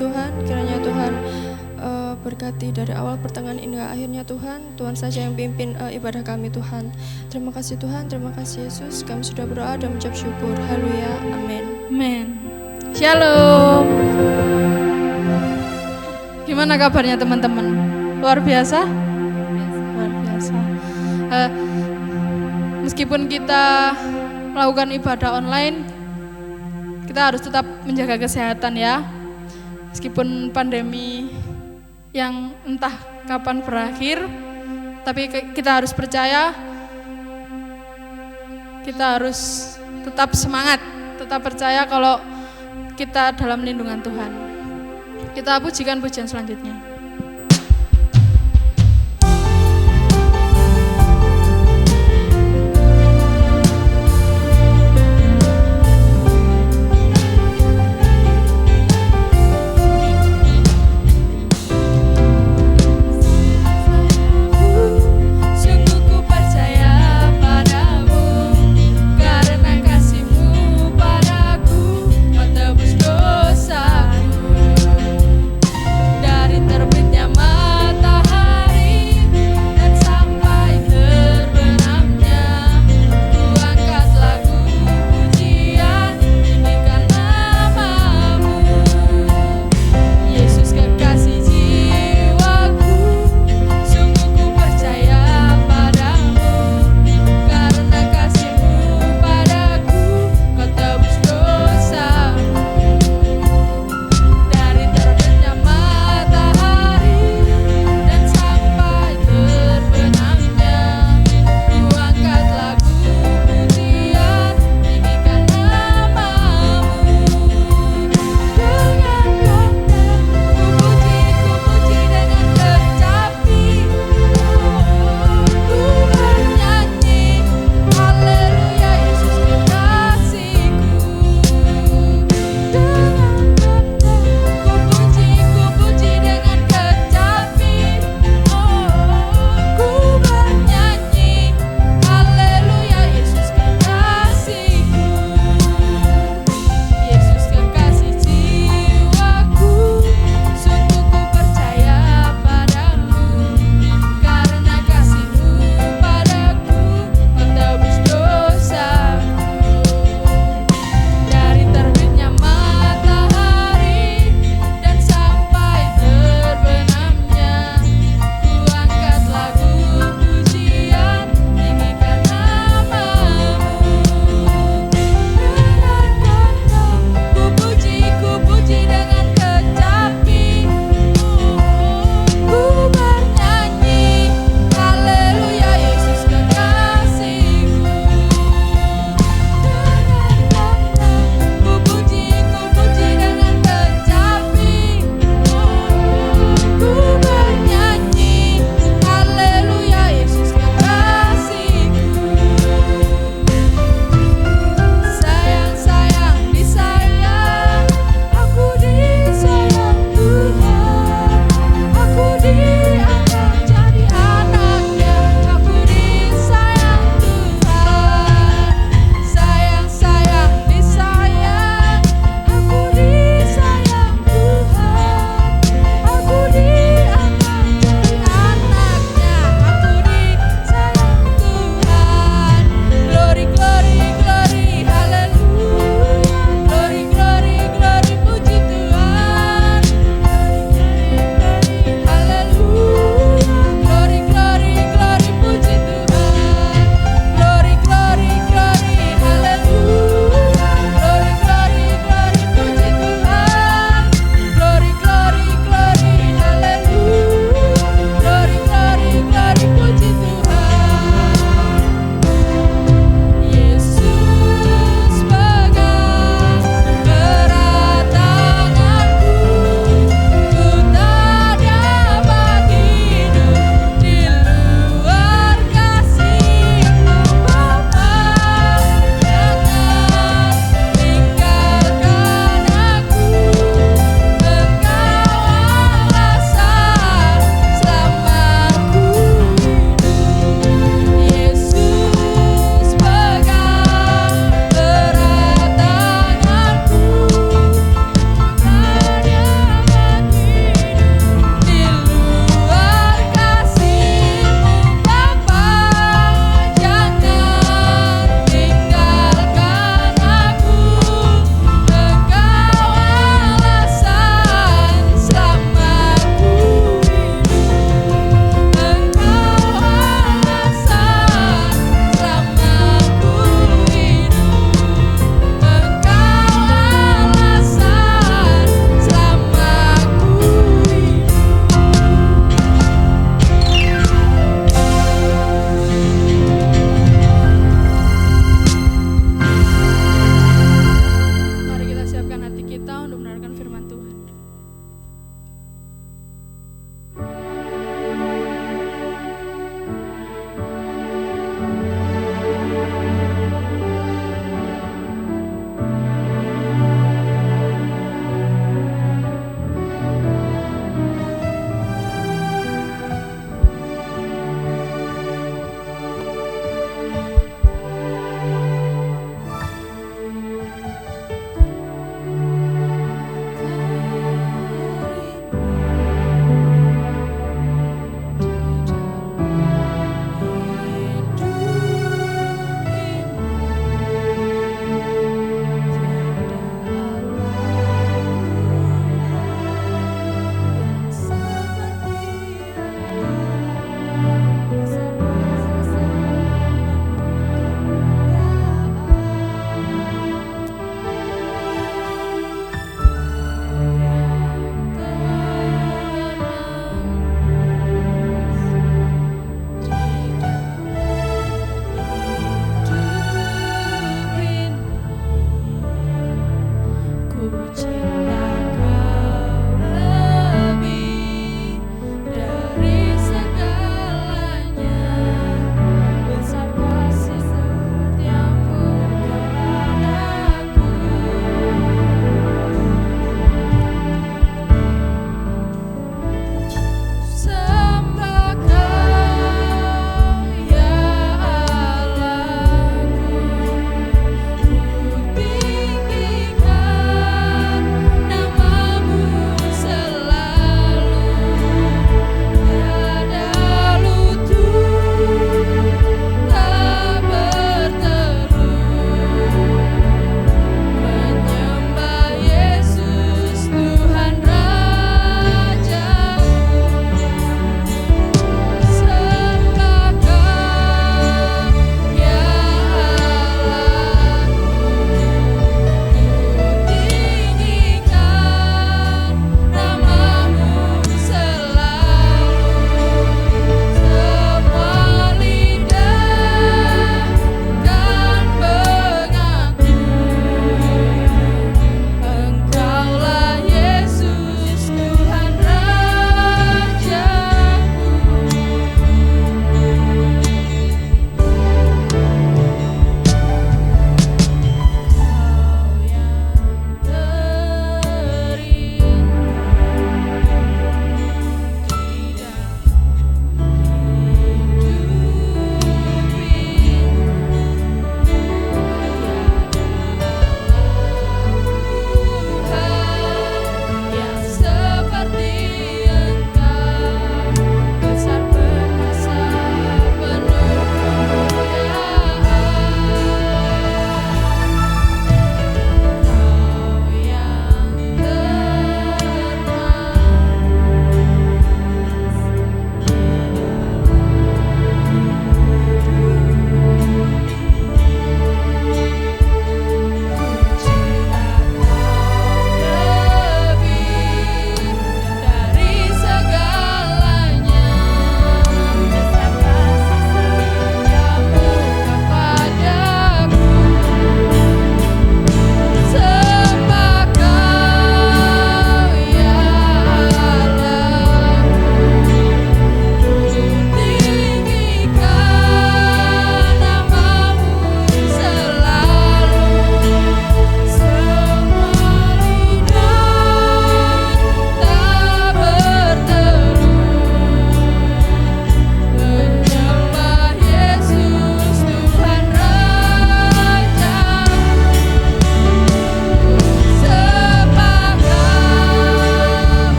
Tuhan. Kiranya Tuhan berkati dari awal pertengahan hingga akhirnya Tuhan. Tuhan saja yang pimpin ibadah kami Tuhan. Terima kasih Tuhan, terima kasih Yesus. Kami sudah berdoa dan mengucap syukur. Haleluya, amin. Amin. Shalom. Gimana kabarnya teman-teman? Luar biasa? Luar biasa. Meskipun kita melakukan ibadah online, kita harus tetap menjaga kesehatan ya. Meskipun pandemi yang entah kapan berakhir, tapi kita harus percaya, kita harus tetap semangat, tetap percaya kalau kita dalam lindungan Tuhan. Kita pujikan pujian selanjutnya. Dari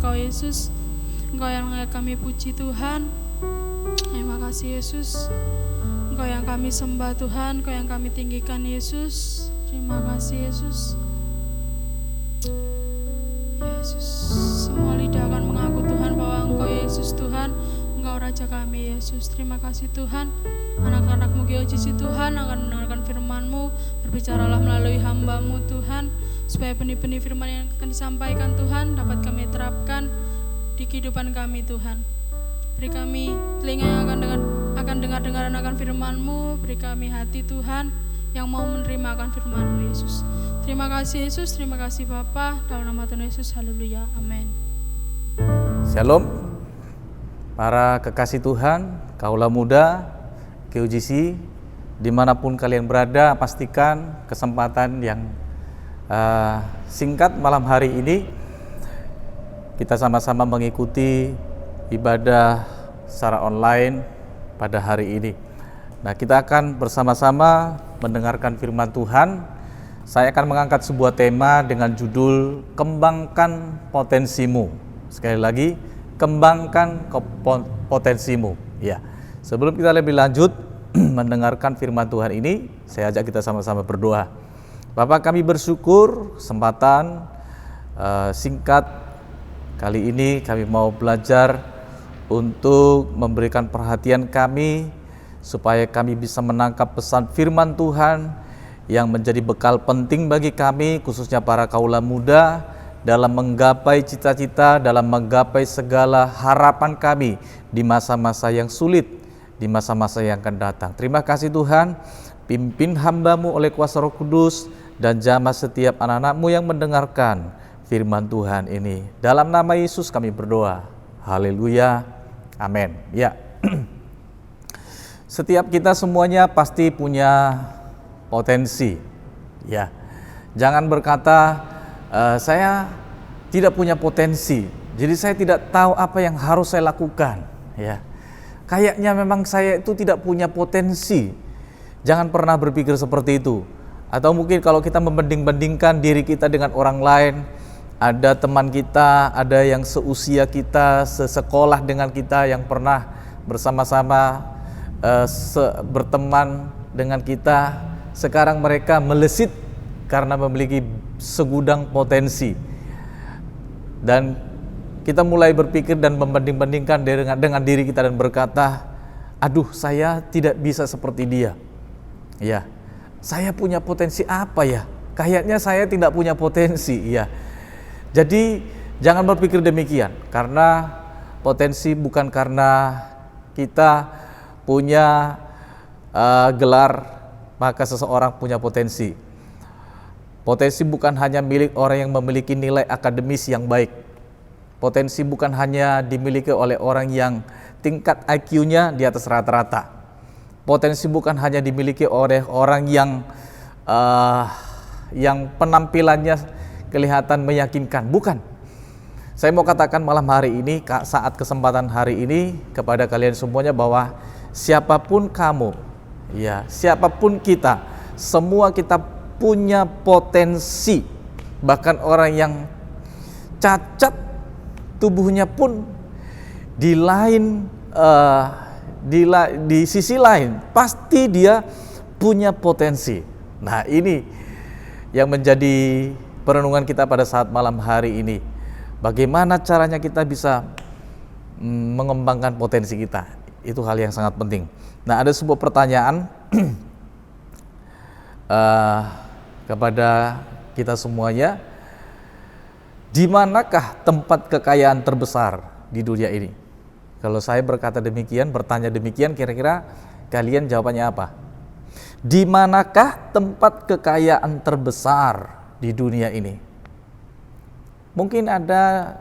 Engkau Yesus. Engkau yang layak kami puji Tuhan. Terima kasih Yesus. Engkau yang kami sembah Tuhan, Engkau yang kami tinggikan Yesus. Terima kasih Yesus. Yesus, semua lidah akan mengaku Tuhan bahwa Engkau Yesus Tuhan, Engkau Raja kami Yesus. Terima kasih Tuhan. Anak-anak-Mu GOJC Tuhan akan mendengarkan firman-Mu. Berbicaralah melalui hamba-Mu Tuhan, supaya benih-benih firman yang akan disampaikan Tuhan dapat kami terapkan di kehidupan kami Tuhan. Beri kami telinga yang akan dengar-dengaran akan firman-Mu. Beri kami hati Tuhan yang mau menerima akan firman-Mu Yesus. Terima kasih Yesus, terima kasih Bapa, dalam nama Tuhan Yesus, haleluya, amin. Shalom, para kekasih Tuhan, kaula muda, GOJC, dimanapun kalian berada, pastikan kesempatan yang singkat malam hari ini, kita sama-sama mengikuti ibadah secara online pada hari ini. Nah, kita akan bersama-sama mendengarkan firman Tuhan. Saya akan mengangkat sebuah tema dengan judul Kembangkan Potensimu. Sekali lagi, kembangkan potensimu. Ya. Sebelum kita lebih lanjut mendengarkan firman Tuhan ini, saya ajak kita sama-sama berdoa. Bapa, kami bersyukur kesempatan singkat kali ini kami mau belajar untuk memberikan perhatian kami supaya kami bisa menangkap pesan firman Tuhan yang menjadi bekal penting bagi kami, khususnya para kaula muda, dalam menggapai cita-cita, dalam menggapai segala harapan kami di masa-masa yang sulit, di masa-masa yang akan datang. Terima kasih Tuhan, pimpin hamba-Mu oleh kuasa Roh Kudus dan jamah setiap anak-anak-Mu yang mendengarkan firman Tuhan ini. Dalam nama Yesus kami berdoa. Haleluya. Amin. Ya. Setiap kita semuanya pasti punya potensi. Ya. Jangan berkata saya tidak punya potensi. Jadi saya tidak tahu apa yang harus saya lakukan, ya. Kayaknya memang saya itu tidak punya potensi. Jangan pernah berpikir seperti itu. Atau mungkin kalau kita membanding-bandingkan diri kita dengan orang lain, ada teman kita, ada yang seusia kita, sesekolah dengan kita yang pernah bersama-sama berteman dengan kita, sekarang mereka melesit karena memiliki segudang potensi. Dan kita mulai berpikir dan membanding-bandingkan dengan diri kita dan berkata, aduh, saya tidak bisa seperti dia. Ya, saya punya potensi apa ya? Kayaknya saya tidak punya potensi, ya. Jadi jangan berpikir demikian, karena potensi bukan karena kita punya gelar maka seseorang punya potensi. Potensi bukan hanya milik orang yang memiliki nilai akademis yang baik. Potensi bukan hanya dimiliki oleh orang yang tingkat IQ-nya di atas rata-rata. Potensi bukan hanya dimiliki oleh orang yang penampilannya kelihatan meyakinkan, bukan. Saya mau katakan malam hari ini, saat kesempatan hari ini kepada kalian semuanya bahwa siapapun kamu, ya, siapapun kita, semua kita punya potensi. Bahkan orang yang cacat tubuhnya pun di sisi lain pasti dia punya potensi. Nah, ini yang menjadi perenungan kita pada saat malam hari ini. Bagaimana caranya kita bisa mengembangkan potensi kita? Itu hal yang sangat penting. Nah, ada sebuah pertanyaan kepada kita semuanya. Di manakah tempat kekayaan terbesar di dunia ini? Kalau saya berkata demikian, bertanya demikian, kira-kira kalian jawabannya apa? Di manakah tempat kekayaan terbesar di dunia ini? Mungkin ada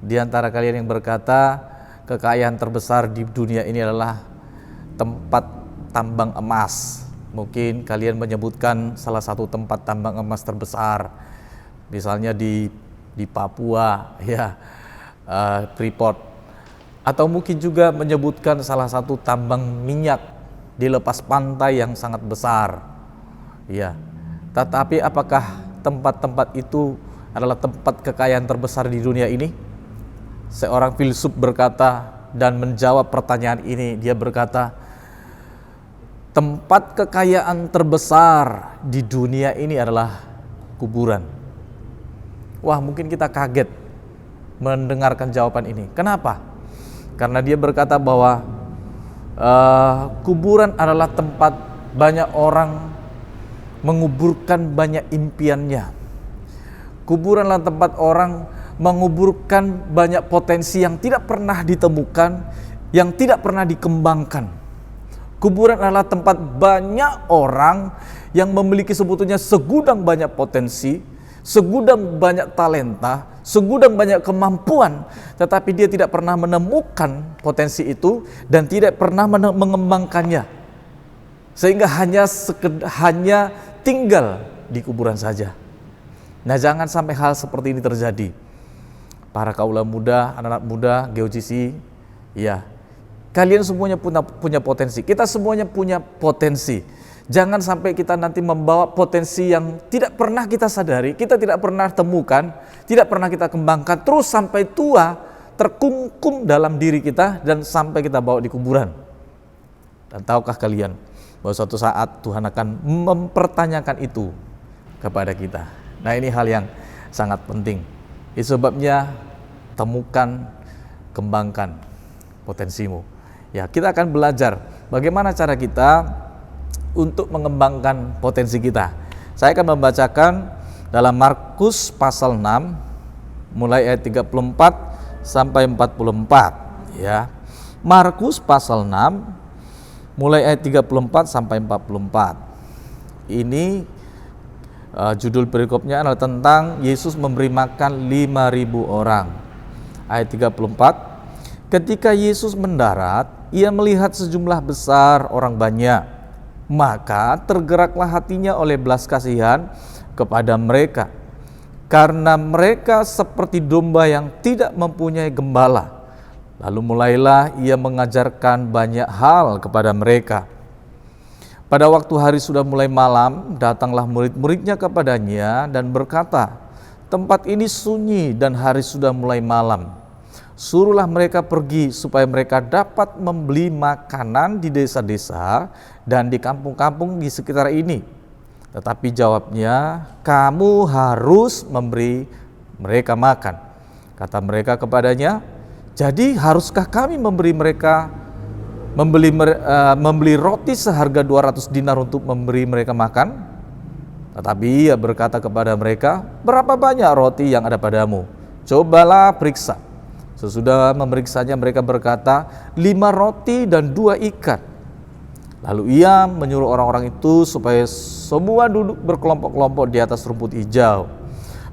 di antara kalian yang berkata kekayaan terbesar di dunia ini adalah tempat tambang emas. Mungkin kalian menyebutkan salah satu tempat tambang emas terbesar, misalnya di Papua, ya, Freeport. Atau mungkin juga menyebutkan salah satu tambang minyak di lepas pantai yang sangat besar, ya. Tetapi apakah tempat-tempat itu adalah tempat kekayaan terbesar di dunia ini? seorang filsuf berkata dan menjawab pertanyaan ini. Dia berkata, tempat kekayaan terbesar di dunia ini adalah kuburan. Wah, mungkin kita kaget mendengarkan jawaban ini. Kenapa? Karena dia berkata bahwa kuburan adalah tempat banyak orang menguburkan banyak impiannya. Kuburan adalah tempat orang menguburkan banyak potensi yang tidak pernah ditemukan, yang tidak pernah dikembangkan. Kuburan adalah tempat banyak orang yang memiliki sebetulnya segudang banyak potensi, segudang banyak talenta, segudang banyak kemampuan, tetapi dia tidak pernah menemukan potensi itu dan tidak pernah mengembangkannya, sehingga hanya tinggal di kuburan saja. Nah, jangan sampai hal seperti ini terjadi. Para kaula muda, anak-anak muda, GeoGC, ya, kalian semuanya punya potensi. Kita semuanya punya potensi. Jangan sampai kita nanti membawa potensi yang tidak pernah kita sadari, kita tidak pernah temukan, tidak pernah kita kembangkan, terus sampai tua terkungkung dalam diri kita dan sampai kita bawa di kuburan. Dan tahukah kalian bahwa suatu saat Tuhan akan mempertanyakan itu kepada kita. Nah, ini hal yang sangat penting. Itu sebabnya temukan, kembangkan potensimu. Ya, kita akan belajar bagaimana cara kita untuk mengembangkan potensi kita. Saya akan membacakan dalam Markus pasal 6 mulai ayat 34 sampai 44, ya. Markus pasal 6 mulai ayat 34 sampai 44. Ini judul perikopnya adalah tentang Yesus memberi makan 5.000 orang. Ayat 34. Ketika Yesus mendarat, ia melihat sejumlah besar orang banyak. Maka tergeraklah hatinya oleh belas kasihan kepada mereka, karena mereka seperti domba yang tidak mempunyai gembala. Lalu mulailah ia mengajarkan banyak hal kepada mereka. Pada waktu hari sudah mulai malam, datanglah murid-muridnya kepadanya dan berkata, tempat ini sunyi dan hari sudah mulai malam. Suruhlah mereka pergi supaya mereka dapat membeli makanan di desa-desa dan di kampung-kampung di sekitar ini. Tetapi jawabnya, kamu harus memberi mereka makan. Kata mereka kepadanya, jadi haruskah kami membeli roti seharga 200 dinar untuk memberi mereka makan? Tetapi ia berkata kepada mereka, berapa banyak roti yang ada padamu? Cobalah periksa. Sesudah memeriksanya mereka berkata, 5 roti dan 2 ikan. Lalu ia menyuruh orang-orang itu supaya semua duduk berkelompok-kelompok di atas rumput hijau.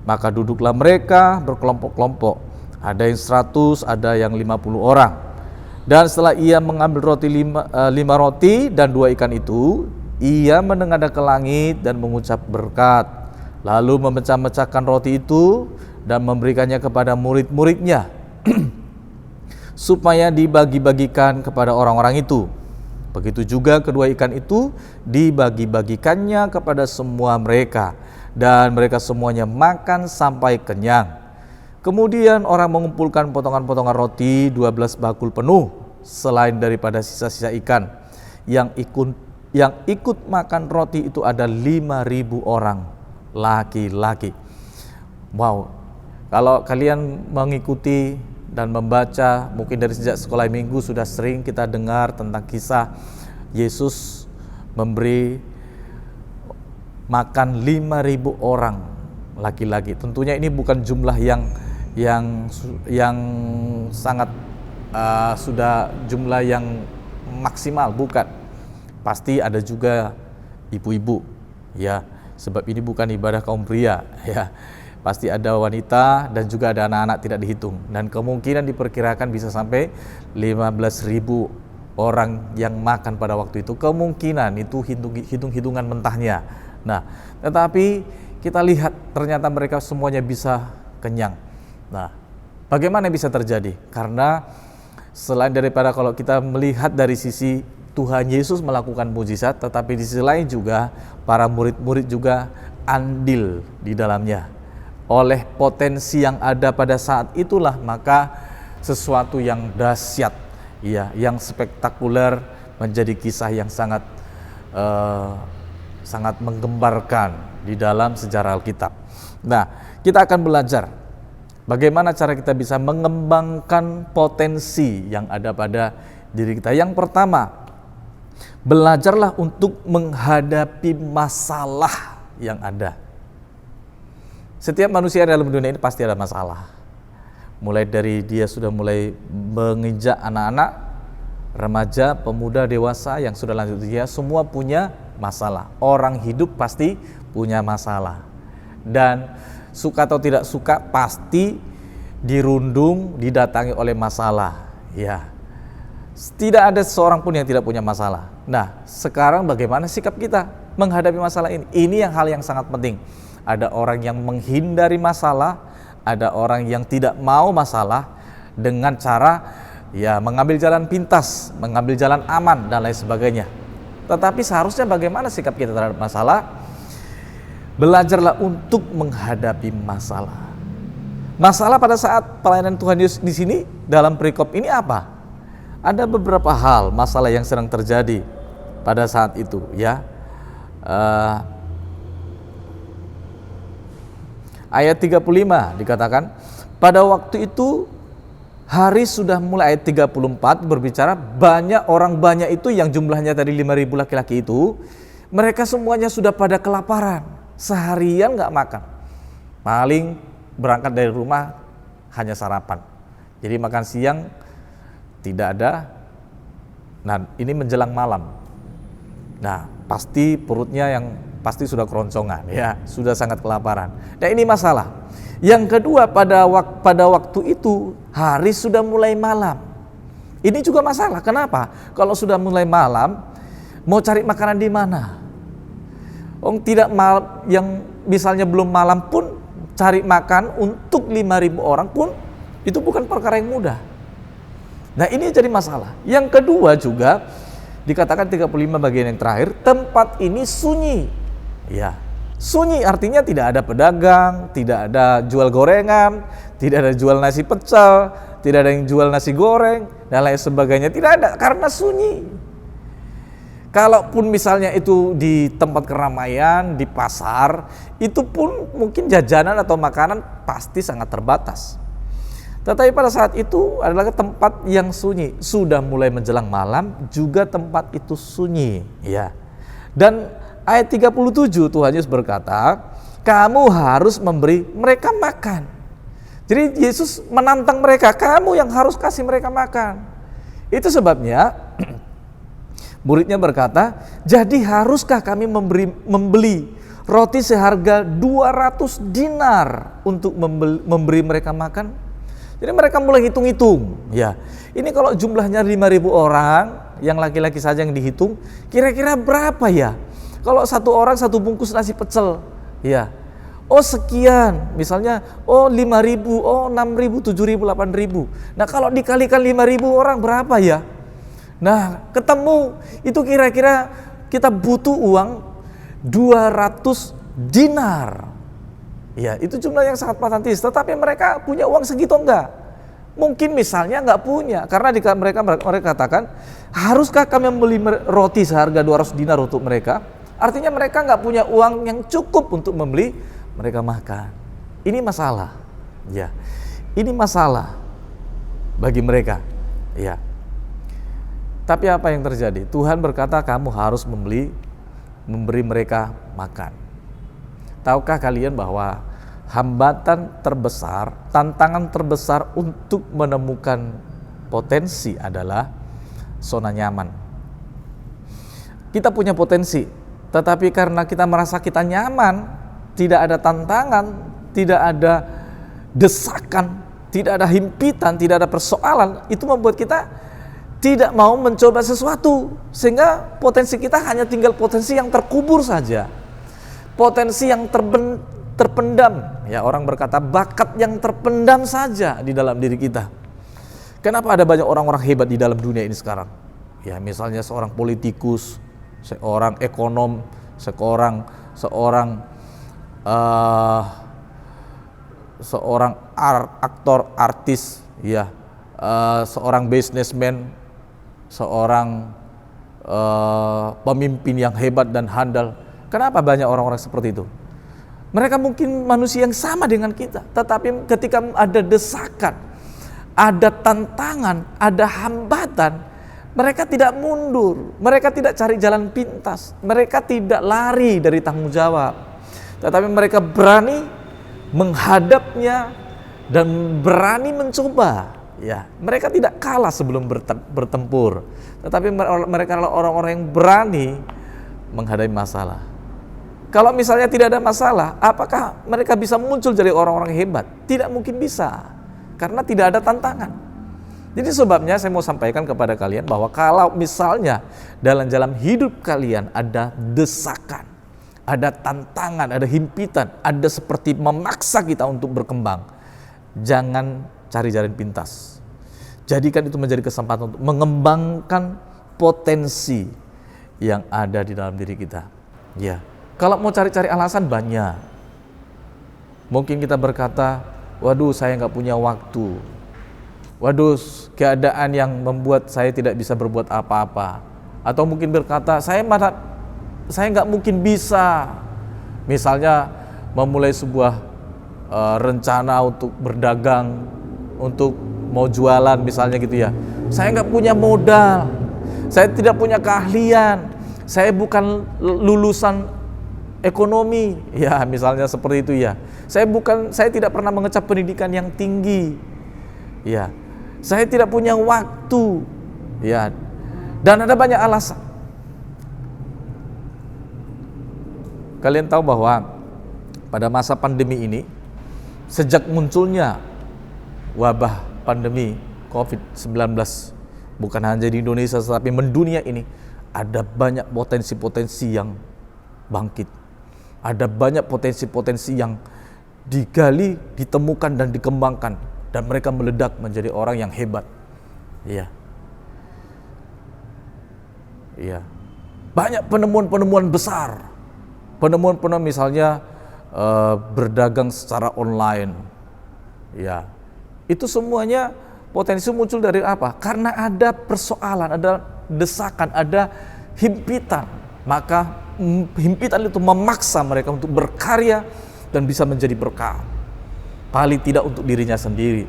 Maka duduklah mereka berkelompok-kelompok. Ada yang 100, ada yang 50 orang. Dan setelah ia mengambil 5 roti dan 2 ikan itu, ia menengadah ke langit dan mengucap berkat. Lalu memecah-mecahkan roti itu dan memberikannya kepada murid-muridnya, supaya dibagi-bagikan kepada orang-orang itu. Begitu juga kedua ikan itu dibagi-bagikannya kepada semua mereka, dan mereka semuanya makan sampai kenyang. Kemudian orang mengumpulkan potongan-potongan roti 12 bakul penuh, selain daripada sisa-sisa ikan. Yang ikut makan roti itu ada 5.000 orang laki-laki. Wow, kalau kalian mengikuti dan membaca, mungkin dari sejak sekolah minggu sudah sering kita dengar tentang kisah Yesus memberi makan 5.000 orang laki-laki. Tentunya ini bukan jumlah yang sangat sudah jumlah yang maksimal, bukan. Pasti ada juga ibu-ibu, ya, sebab ini bukan ibadah kaum pria, ya. Pasti ada wanita dan juga ada anak-anak tidak dihitung, dan kemungkinan diperkirakan bisa sampai 15.000 orang yang makan pada waktu itu. Kemungkinan itu hitung-hitungan mentahnya. Nah, tetapi kita lihat ternyata mereka semuanya bisa kenyang. Nah, bagaimana bisa terjadi? Karena selain daripada kalau kita melihat dari sisi Tuhan Yesus melakukan mujizat, tetapi di sisi lain juga para murid-murid juga andil di dalamnya. Oleh potensi yang ada pada saat itulah, maka sesuatu yang dahsyat, ya, yang spektakuler, menjadi kisah yang sangat menggembarkan di dalam sejarah Alkitab. Nah, kita akan belajar bagaimana cara kita bisa mengembangkan potensi yang ada pada diri kita. Yang pertama, belajarlah untuk menghadapi masalah yang ada. Setiap manusia dalam dunia ini pasti ada masalah. Mulai dari dia sudah mulai menginjak anak-anak, remaja, pemuda, dewasa, yang sudah lanjut usia, semua punya masalah. Orang hidup pasti punya masalah. Dan suka atau tidak suka pasti dirundung, didatangi oleh masalah. Ya. Tidak ada seorang pun yang tidak punya masalah. Nah, sekarang bagaimana sikap kita menghadapi masalah ini? Ini yang hal yang sangat penting. Ada orang yang menghindari masalah, ada orang yang tidak mau masalah dengan cara mengambil jalan pintas, mengambil jalan aman dan lain sebagainya. Tetapi seharusnya bagaimana sikap kita terhadap masalah? Belajarlah untuk menghadapi masalah. Masalah pada saat pelayanan Tuhan Yesus di sini dalam perikop ini apa? Ada beberapa hal masalah yang sedang terjadi pada saat itu, ya. Ayat 35 dikatakan, pada waktu itu hari sudah mulai. Ayat 34 berbicara banyak orang banyak itu yang jumlahnya tadi 5.000 laki-laki itu, mereka semuanya sudah pada kelaparan, seharian gak makan. Paling berangkat dari rumah hanya sarapan, jadi makan siang tidak ada. Nah, ini menjelang malam. Nah, pasti perutnya yang pasti sudah keroncongan, ya, sudah sangat kelaparan. Nah, ini masalah. Yang kedua, pada waktu itu hari sudah mulai malam. Ini juga masalah. Kenapa? Kalau sudah mulai malam, mau cari makanan di mana? Tidak malam, yang misalnya belum malam pun cari makan untuk 5.000 orang pun itu bukan perkara yang mudah. Nah, ini jadi masalah. Yang kedua juga dikatakan 35 bagian yang terakhir, tempat ini sunyi. Ya, sunyi artinya tidak ada pedagang, tidak ada jual gorengan, tidak ada jual nasi pecel, tidak ada yang jual nasi goreng dan lain sebagainya, tidak ada karena sunyi. Kalaupun misalnya itu di tempat keramaian, di pasar, itu pun mungkin jajanan atau makanan pasti sangat terbatas. Tetapi pada saat itu adalah tempat yang sunyi. Sudah mulai menjelang malam, juga tempat itu sunyi, ya. Dan ayat 37 Tuhan Yesus berkata, kamu harus memberi mereka makan. Jadi Yesus menantang mereka, kamu yang harus kasih mereka makan. Itu sebabnya muridnya berkata, jadi haruskah kami membeli roti seharga 200 dinar untuk memberi mereka makan? Jadi mereka mulai hitung-hitung, ya. Ini kalau jumlahnya 5.000 orang, yang laki-laki saja yang dihitung, kira-kira berapa ya? Kalau satu orang satu bungkus nasi pecel, ya. Oh sekian, misalnya, 5.000, 6.000, 7.000, 8.000. Nah, kalau dikalikan 5.000 orang berapa ya? Nah, ketemu itu kira-kira kita butuh uang 200 dinar. Ya, itu jumlah yang sangat fantastis, tetapi mereka punya uang segitu enggak? Mungkin misalnya enggak punya, karena mereka katakan, haruskah kami membeli roti seharga 200 dinar untuk mereka? Artinya mereka enggak punya uang yang cukup untuk membeli mereka makan. Ini masalah. Ya. Ini masalah bagi mereka. Ya. Tapi apa yang terjadi? Tuhan berkata kamu harus memberi mereka makan. Tahukah kalian bahwa hambatan terbesar, tantangan terbesar untuk menemukan potensi adalah zona nyaman. Kita punya potensi, tetapi karena kita merasa kita nyaman, tidak ada tantangan, tidak ada desakan, tidak ada himpitan, tidak ada persoalan, itu membuat kita tidak mau mencoba sesuatu, sehingga potensi kita hanya tinggal potensi yang terkubur saja. Potensi yang terpendam, ya, orang berkata bakat yang terpendam saja di dalam diri kita. Kenapa ada banyak orang-orang hebat di dalam dunia ini sekarang? Ya, misalnya seorang politikus, seorang ekonom, seorang aktor, artis, ya, seorang businessman, seorang pemimpin yang hebat dan handal. Kenapa banyak orang-orang seperti itu? Mereka mungkin manusia yang sama dengan kita, tetapi ketika ada desakan, ada tantangan, ada hambatan, mereka tidak mundur, mereka tidak cari jalan pintas, mereka tidak lari dari tanggung jawab, tetapi mereka berani menghadapnya dan berani mencoba. Ya, mereka tidak kalah sebelum bertempur, tetapi mereka adalah orang-orang yang berani menghadapi masalah. Kalau misalnya tidak ada masalah, apakah mereka bisa muncul jadi orang-orang hebat? Tidak mungkin bisa, karena tidak ada tantangan. Jadi sebabnya saya mau sampaikan kepada kalian bahwa kalau misalnya dalam hidup kalian ada desakan, ada tantangan, ada himpitan, ada seperti memaksa kita untuk berkembang, jangan cari jalan pintas. Jadikan itu menjadi kesempatan untuk mengembangkan potensi yang ada di dalam diri kita. Ya, kalau mau cari-cari alasan banyak. Mungkin kita berkata, waduh saya nggak punya waktu. Waduh keadaan yang membuat saya tidak bisa berbuat apa-apa. Atau mungkin berkata, saya nggak mungkin bisa. Misalnya memulai sebuah rencana untuk berdagang, untuk mau jualan misalnya gitu ya. Saya nggak punya modal, saya tidak punya keahlian, saya bukan lulusan ekonomi, ya misalnya seperti itu ya. Saya tidak pernah mengecap pendidikan yang tinggi, ya. Saya tidak punya waktu, ya. Dan ada banyak alasan. Kalian tahu bahwa pada masa pandemi ini, sejak munculnya wabah pandemi COVID-19, bukan hanya di Indonesia tetapi mendunia ini, ada banyak potensi-potensi yang bangkit. Ada banyak potensi-potensi yang digali, ditemukan dan dikembangkan, dan mereka meledak menjadi orang yang hebat. Iya. Iya. Banyak penemuan-penemuan besar. Penemuan-penemuan misalnya berdagang secara online. Ya. Itu semuanya potensi muncul dari apa? Karena ada persoalan, ada desakan, ada himpitan. Maka himpitan itu memaksa mereka untuk berkarya dan bisa menjadi berkah. Paling tidak untuk dirinya sendiri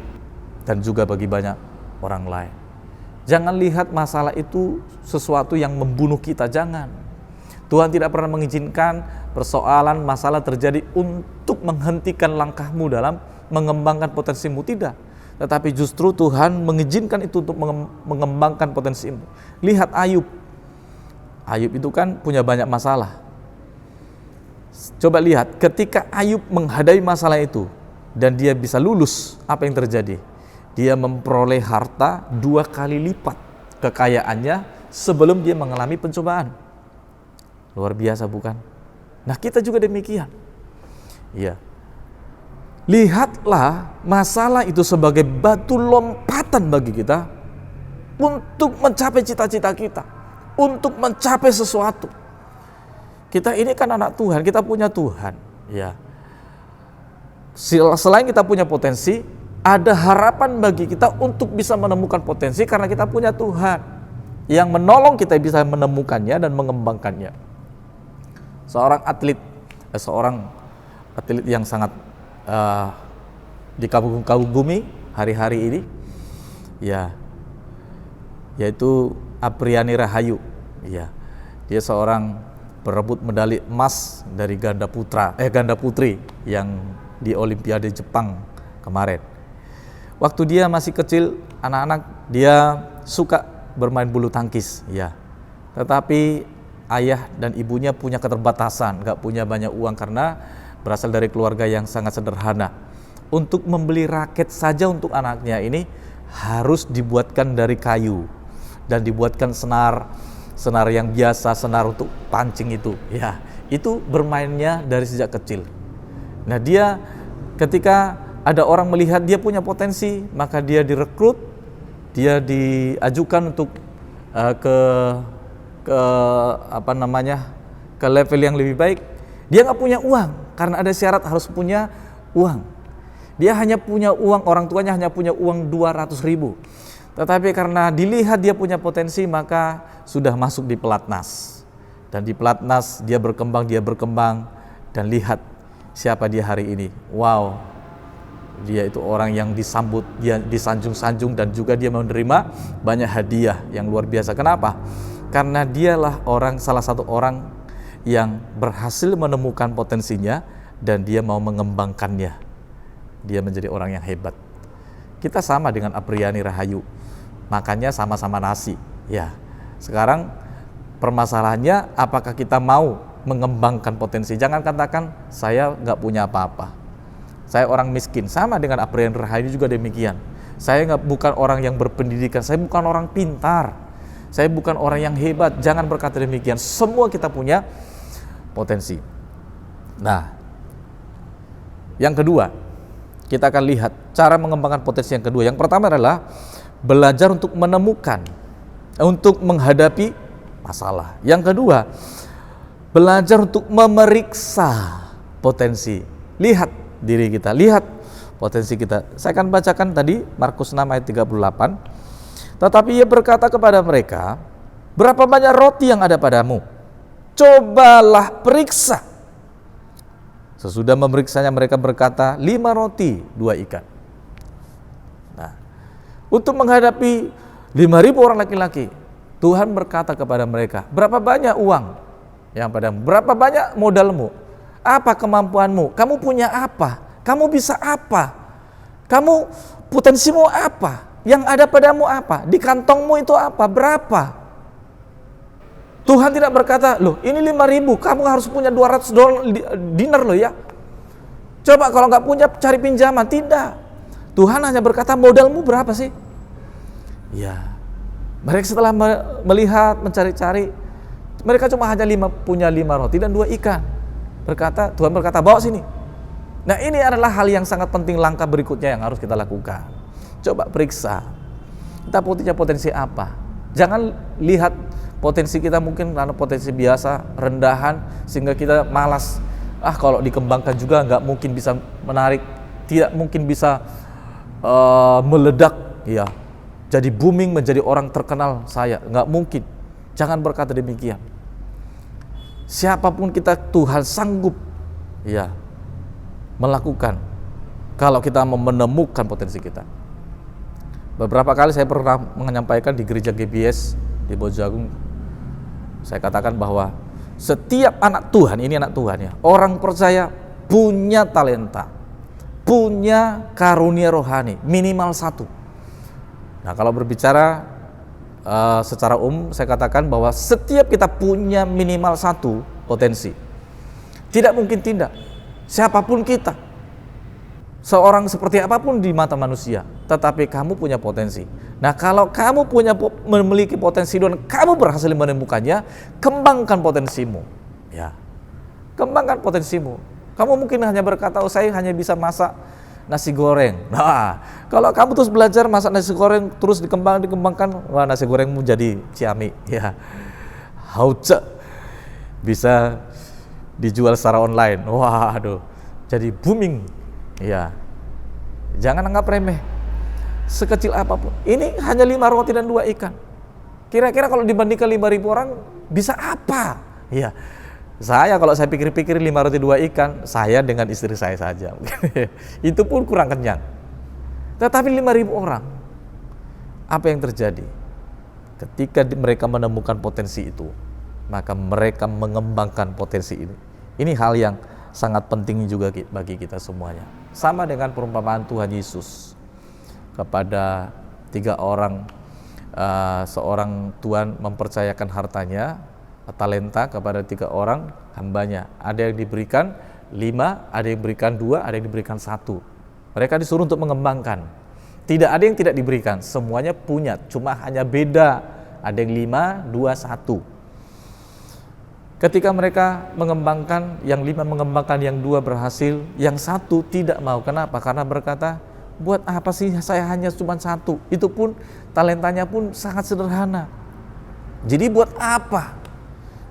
dan juga bagi banyak orang lain. Jangan lihat masalah itu sesuatu yang membunuh kita, jangan. Tuhan tidak pernah mengizinkan persoalan, masalah terjadi untuk menghentikan langkahmu dalam mengembangkan potensimu, tidak. Tetapi justru Tuhan mengizinkan itu untuk mengembangkan potensimu. Lihat Ayub. Ayub itu kan punya banyak masalah. Coba lihat, ketika Ayub menghadapi masalah itu dan dia bisa lulus, apa yang terjadi? Dia memperoleh harta 2 kali lipat kekayaannya sebelum dia mengalami pencobaan. Luar biasa bukan? Nah, kita juga demikian. Iya. Lihatlah masalah itu sebagai batu lompatan bagi kita untuk mencapai cita-cita kita, untuk mencapai sesuatu. Kita ini kan anak Tuhan, kita punya Tuhan, ya. Selain kita punya potensi, ada harapan bagi kita untuk bisa menemukan potensi karena kita punya Tuhan yang menolong kita bisa menemukannya dan mengembangkannya. Seorang atlet yang sangat dikagumi hari-hari ini, ya, yaitu Apriani Rahayu. Ya, dia seorang perebut medali emas dari ganda putri yang di Olimpiade Jepang kemarin. Waktu dia masih kecil, anak-anak dia suka bermain bulu tangkis, ya. Tetapi ayah dan ibunya punya keterbatasan, nggak punya banyak uang karena berasal dari keluarga yang sangat sederhana. Untuk membeli raket saja untuk anaknya ini harus dibuatkan dari kayu dan dibuatkan senar yang biasa, senar untuk pancing itu. Ya, itu bermainnya dari sejak kecil. Nah, dia ketika ada orang melihat dia punya potensi, maka dia direkrut, dia diajukan untuk ke level yang lebih baik. Dia nggak punya uang karena ada syarat harus punya uang. Dia hanya punya uang, orang tuanya hanya punya uang 200.000. Tetapi karena dilihat dia punya potensi, maka sudah masuk di pelatnas. Dan di pelatnas dia berkembang, dan lihat siapa dia hari ini. Wow, dia itu orang yang disambut, dia disanjung-sanjung, dan juga dia menerima banyak hadiah yang luar biasa. Kenapa? Karena dialah salah satu orang yang berhasil menemukan potensinya dan dia mau mengembangkannya. Dia menjadi orang yang hebat. Kita sama dengan Apriani Rahayu, makannya sama-sama nasi. Ya, sekarang permasalahannya apakah kita mau mengembangkan potensi? Jangan katakan saya nggak punya apa-apa, saya orang miskin. Sama dengan Apriani Rahayu juga demikian. Saya bukan orang yang berpendidikan, saya bukan orang pintar, saya bukan orang yang hebat. Jangan berkata demikian. Semua kita punya potensi. Nah, yang kedua, kita akan lihat cara mengembangkan potensi yang kedua. Yang pertama adalah belajar untuk menemukan, untuk menghadapi masalah. Yang kedua, belajar untuk memeriksa potensi. Lihat diri kita, lihat potensi kita. Saya akan bacakan tadi Markus 6 ayat 38. Tetapi ia berkata kepada mereka, berapa banyak roti yang ada padamu? Cobalah periksa. Sesudah memeriksanya mereka berkata, 5 roti, 2 ikan. Nah, untuk menghadapi 5.000 orang laki-laki, Tuhan berkata kepada mereka, berapa banyak uang yang padamu? Berapa banyak modalmu? Apa kemampuanmu? Kamu punya apa? Kamu bisa apa? Kamu potensimu apa? Yang ada padamu apa? Di kantongmu itu apa? Berapa? Tuhan tidak berkata, loh ini 5.000, kamu harus punya $200 dinar loh ya. Coba kalau nggak punya cari pinjaman. Tidak. Tuhan hanya berkata, modalmu berapa sih? Ya. Mereka setelah melihat, mencari-cari, mereka cuma hanya punya 5 roti dan 2 ikan. Tuhan berkata, bawa sini. Nah, ini adalah hal yang sangat penting, langkah berikutnya yang harus kita lakukan. Coba periksa. Kita punya potensi apa? Jangan lihat potensi kita mungkin karena potensi biasa, rendahan, sehingga kita malas. Kalau dikembangkan juga nggak mungkin bisa menarik, tidak mungkin bisa meledak, ya. Jadi booming, menjadi orang terkenal saya, nggak mungkin. Jangan berkata demikian. Siapapun kita, Tuhan sanggup, ya, melakukan kalau kita menemukan potensi kita. Beberapa kali saya pernah menyampaikan di gereja GBS di Bojagung, saya katakan bahwa setiap anak Tuhan, ini anak Tuhan ya, orang percaya punya talenta, punya karunia rohani, minimal 1. Nah, kalau berbicara secara umum, saya katakan bahwa setiap kita punya minimal 1 potensi. Tidak mungkin tidak, siapapun kita, seorang seperti apapun di mata manusia, tetapi kamu punya potensi. Nah, kalau kamu memiliki potensi dan kamu berhasil menemukannya, kembangkan potensimu. Ya, kembangkan potensimu. Kamu mungkin hanya berkata, saya hanya bisa masak nasi goreng. Nah, kalau kamu terus belajar masak nasi goreng, terus dikembangkan, wah, nasi gorengmu jadi ciami. Ya, hauce, bisa dijual secara online. Waduh, jadi booming. Ya, jangan anggap remeh. Sekecil apapun. Ini hanya 5 roti dan 2 ikan. Kira-kira kalau dibandingkan 5.000 orang, bisa apa? Ya, kalau saya pikir-pikir 5 roti 2 ikan, saya dengan istri saya saja. Itu pun kurang kenyang. Tetapi 5.000 orang, apa yang terjadi? Ketika mereka menemukan potensi itu, maka mereka mengembangkan potensi ini. Ini hal yang sangat penting juga bagi kita semuanya. Sama dengan perumpamaan Tuhan Yesus kepada 3 orang, seorang tuan mempercayakan hartanya, talenta, kepada 3 orang hambanya. Ada yang diberikan 5, ada yang diberikan 2, ada yang diberikan 1. Mereka disuruh untuk mengembangkan. Tidak ada yang tidak diberikan, semuanya punya, cuma hanya beda. Ada yang 5, 2, 1. Ketika mereka mengembangkan, yang 5 mengembangkan, yang 2 berhasil, yang 1 tidak mau. Kenapa? Karena berkata, buat apa sih saya hanya cuma 1? Itu pun talentanya pun sangat sederhana. Jadi buat apa?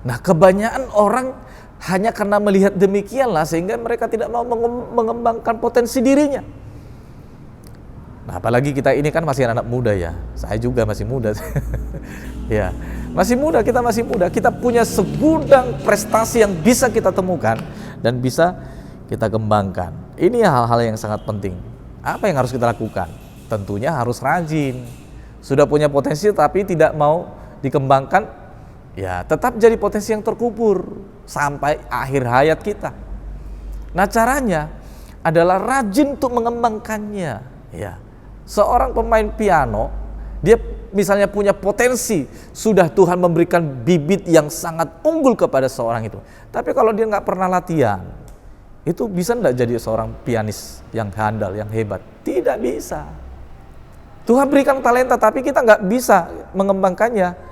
Nah, kebanyakan orang hanya karena melihat demikianlah sehingga mereka tidak mau mengembangkan potensi dirinya. Nah, apalagi kita ini kan masih anak muda ya. Saya juga masih muda. Ya, masih muda, kita masih muda. Kita punya segudang prestasi yang bisa kita temukan dan bisa kita kembangkan. Ini hal-hal yang sangat penting. Apa yang harus kita lakukan? Tentunya harus rajin. Sudah punya potensi tapi tidak mau dikembangkan, ya tetap jadi potensi yang terkubur sampai akhir hayat kita. Nah, caranya adalah rajin untuk mengembangkannya. Ya, seorang pemain piano, dia misalnya punya potensi, sudah Tuhan memberikan bibit yang sangat unggul kepada seorang itu. Tapi kalau dia nggak pernah latihan, itu bisa nggak jadi seorang pianis yang handal, yang hebat? Tidak bisa. Tuhan berikan talenta, tapi kita nggak bisa mengembangkannya.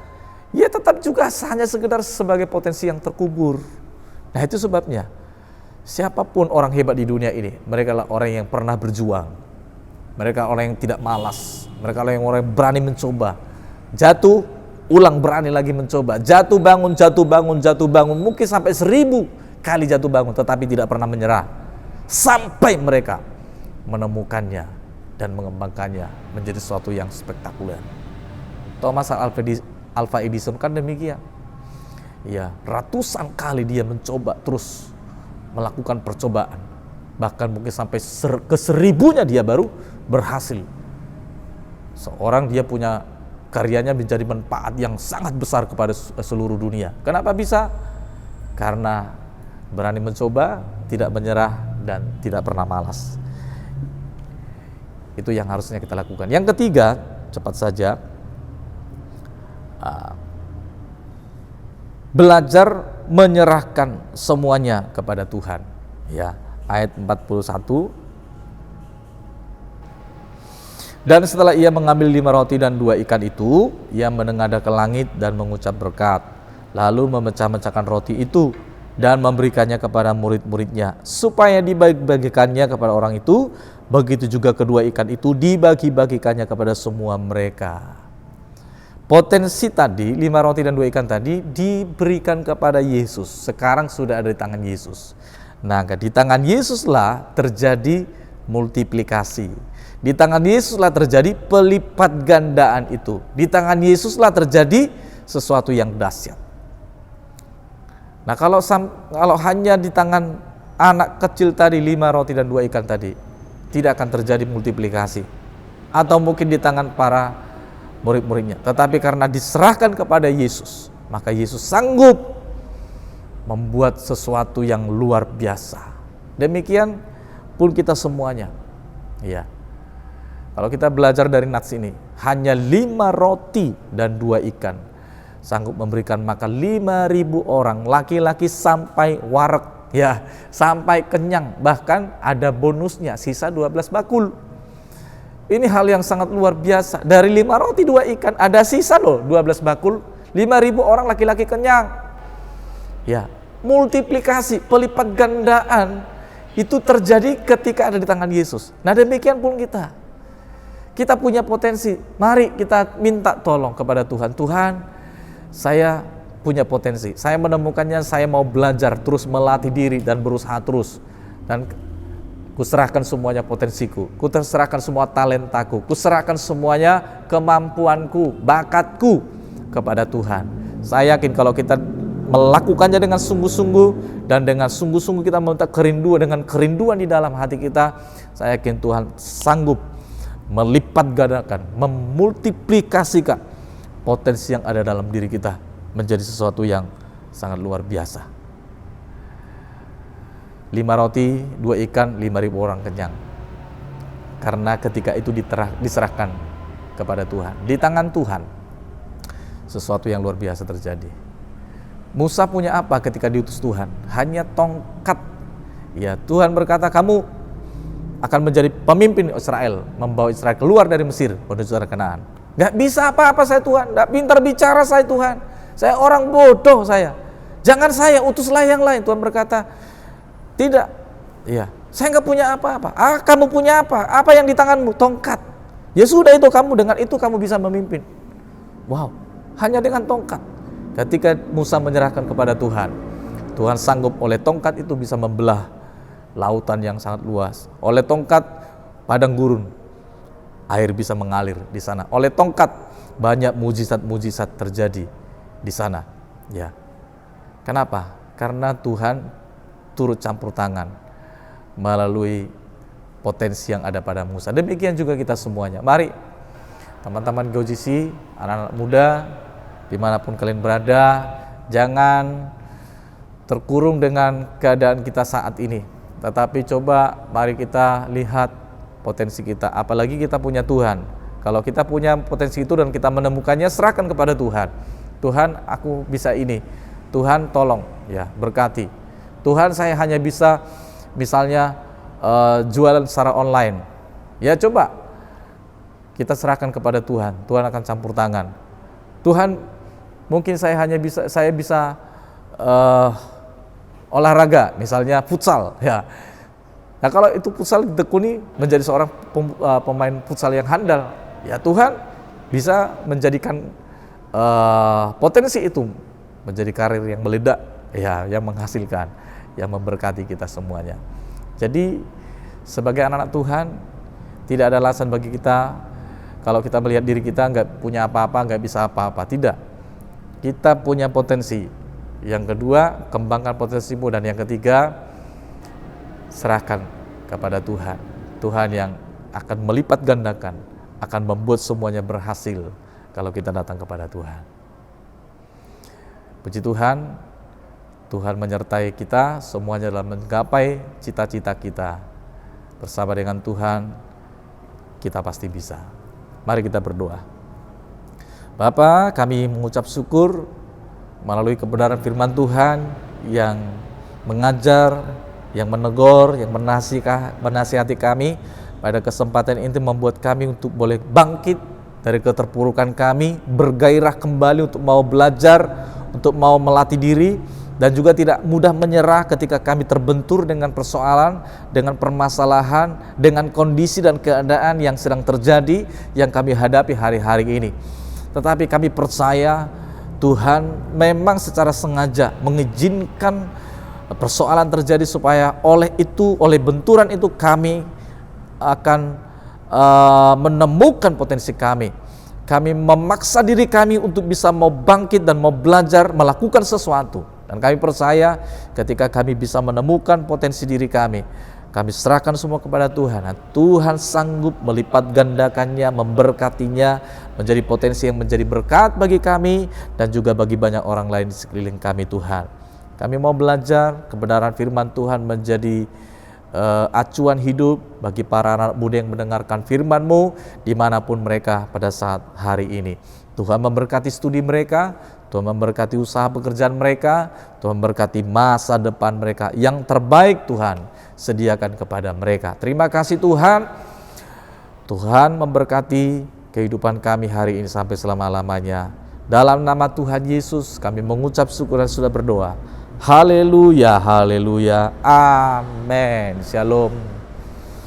Ya tetap juga hanya sekedar sebagai potensi yang terkubur. Nah, itu sebabnya siapapun orang hebat di dunia ini, mereka adalah orang yang pernah berjuang. Mereka orang yang tidak malas. Mereka orang yang berani mencoba. Jatuh, ulang berani lagi mencoba. Jatuh bangun, jatuh bangun, jatuh bangun. Mungkin sampai 1000 kali jatuh bangun, tetapi tidak pernah menyerah. Sampai mereka menemukannya dan mengembangkannya menjadi sesuatu yang spektakuler. Thomas Alva Edison kan demikian. Ya, ratusan kali dia mencoba terus melakukan percobaan. Bahkan mungkin sampai ke 1000-nya dia baru berhasil. Seorang dia punya karyanya menjadi manfaat yang sangat besar kepada seluruh dunia. Kenapa bisa? Karena berani mencoba, tidak menyerah, dan tidak pernah malas. Itu yang harusnya kita lakukan. Yang ketiga, cepat saja, belajar menyerahkan semuanya kepada Tuhan. Ya, ayat 41. Dan setelah ia mengambil 5 roti dan 2 ikan itu, ia menengadah ke langit dan mengucap berkat, lalu memecah-mecahkan roti itu dan memberikannya kepada murid-muridnya supaya dibagi-bagikannya kepada orang itu. Begitu juga kedua ikan itu dibagi-bagikannya kepada semua mereka. Potensi tadi, 5 roti dan 2 ikan tadi diberikan kepada Yesus. Sekarang sudah ada di tangan Yesus. Nah, di tangan Yesuslah terjadi multiplikasi. Di tangan Yesuslah terjadi pelipat gandaan itu. Di tangan Yesuslah terjadi sesuatu yang dahsyat. Nah, kalau hanya di tangan anak kecil tadi, 5 roti dan 2 ikan tadi, tidak akan terjadi multiplikasi. Atau mungkin di tangan para murid-muridnya. Tetapi karena diserahkan kepada Yesus, maka Yesus sanggup membuat sesuatu yang luar biasa. Demikian pun kita semuanya. Ya. Kalau kita belajar dari nats ini, hanya 5 roti dan 2 ikan sanggup memberikan makan 5.000 orang, laki-laki sampai warak, ya, sampai kenyang. Bahkan ada bonusnya, sisa 12 bakul. Ini hal yang sangat luar biasa. Dari 5 roti 2 ikan ada sisa loh 12 bakul, 5.000 orang laki-laki kenyang. Ya, multiplikasi, pelipat gandaan itu terjadi ketika ada di tangan Yesus. Nah, demikian pun kita. Kita punya potensi. Mari kita minta tolong kepada Tuhan. Tuhan, saya punya potensi. Saya menemukannya, saya mau belajar terus, melatih diri dan berusaha terus. Dan kuserahkan semuanya potensiku, kuserahkan semua talentaku, kuserahkan semuanya kemampuanku, bakatku kepada Tuhan. Saya yakin kalau kita melakukannya dengan sungguh-sungguh dan dengan sungguh-sungguh kita meminta kerinduan, dengan kerinduan di dalam hati kita, saya yakin Tuhan sanggup melipat gandakan, memultiplikasikan potensi yang ada dalam diri kita menjadi sesuatu yang sangat luar biasa. 5 roti, 2 ikan, 5.000 orang kenyang. Karena ketika itu diserahkan kepada Tuhan, di tangan Tuhan, sesuatu yang luar biasa terjadi. Musa punya apa ketika diutus Tuhan? Hanya tongkat. Ya, Tuhan berkata, kamu akan menjadi pemimpin Israel, membawa Israel keluar dari Mesir menuju tanah Kanaan. Gak bisa apa-apa saya Tuhan, gak pintar bicara saya Tuhan. Saya orang bodoh saya. Jangan saya, utuslah yang lain. Tuhan berkata, tidak, ya, saya nggak punya apa-apa. Kamu punya apa? Apa yang di tanganmu? Tongkat. Ya sudah, itu kamu, dengan itu kamu bisa memimpin. Wow, hanya dengan tongkat. Ketika Musa menyerahkan kepada Tuhan, Tuhan sanggup oleh tongkat itu bisa membelah lautan yang sangat luas. Oleh tongkat padang gurun air bisa mengalir di sana. Oleh tongkat banyak mujizat-mujizat terjadi di sana. Ya. Kenapa? Karena Tuhan turut campur tangan melalui potensi yang ada pada Musa. Demikian juga kita semuanya. Mari teman-teman GOJC, anak-anak muda, dimanapun kalian berada, jangan terkurung dengan keadaan kita saat ini. Tetapi coba mari kita lihat potensi kita, apalagi kita punya Tuhan. Kalau kita punya potensi itu dan kita menemukannya, serahkan kepada Tuhan. Tuhan, aku bisa ini. Tuhan, tolong ya, berkati. Tuhan, saya hanya bisa misalnya jualan secara online. Ya coba kita serahkan kepada Tuhan. Tuhan akan campur tangan. Tuhan, mungkin saya bisa olahraga, misalnya futsal ya. Nah, kalau itu futsal ditekuni menjadi seorang pemain futsal yang handal, ya Tuhan bisa menjadikan potensi itu menjadi karir yang meledak, ya, yang menghasilkan, yang memberkati kita semuanya. Jadi sebagai anak-anak Tuhan, tidak ada alasan bagi kita kalau kita melihat diri kita nggak punya apa-apa, nggak bisa apa-apa. Tidak, kita punya potensi. Yang kedua, kembangkan potensimu. Dan yang ketiga, serahkan kepada Tuhan. Tuhan yang akan melipat gandakan, akan membuat semuanya berhasil kalau kita datang kepada Tuhan. Puji Tuhan, Tuhan menyertai kita semuanya dalam menggapai cita-cita kita. Bersama dengan Tuhan, kita pasti bisa. Mari kita berdoa. Bapa, kami mengucap syukur melalui kebenaran firman Tuhan yang mengajar, yang menegur, yang menasihati kami. Pada kesempatan ini membuat kami untuk boleh bangkit dari keterpurukan kami, bergairah kembali untuk mau belajar, untuk mau melatih diri, dan juga tidak mudah menyerah ketika kami terbentur dengan persoalan, dengan permasalahan, dengan kondisi dan keadaan yang sedang terjadi, yang kami hadapi hari-hari ini. Tetapi kami percaya Tuhan memang secara sengaja mengizinkan persoalan terjadi supaya oleh benturan itu kami akan menemukan potensi kami. Kami memaksa diri kami untuk bisa mau bangkit dan mau belajar melakukan sesuatu. Dan kami percaya ketika kami bisa menemukan potensi diri kami serahkan semua kepada Tuhan. Nah, Tuhan sanggup melipat gandakannya, memberkatinya, menjadi potensi yang menjadi berkat bagi kami dan juga bagi banyak orang lain di sekeliling kami Tuhan. Kami mau belajar kebenaran firman Tuhan menjadi acuan hidup bagi para anak muda yang mendengarkan firman-Mu dimanapun mereka pada saat hari ini. Tuhan memberkati studi mereka, Tuhan memberkati usaha pekerjaan mereka, Tuhan memberkati masa depan mereka. Yang terbaik Tuhan sediakan kepada mereka. Terima kasih Tuhan. Tuhan memberkati kehidupan kami hari ini sampai selama-lamanya. Dalam nama Tuhan Yesus kami mengucap syukur dan sudah berdoa. Haleluya, haleluya, amin. Shalom.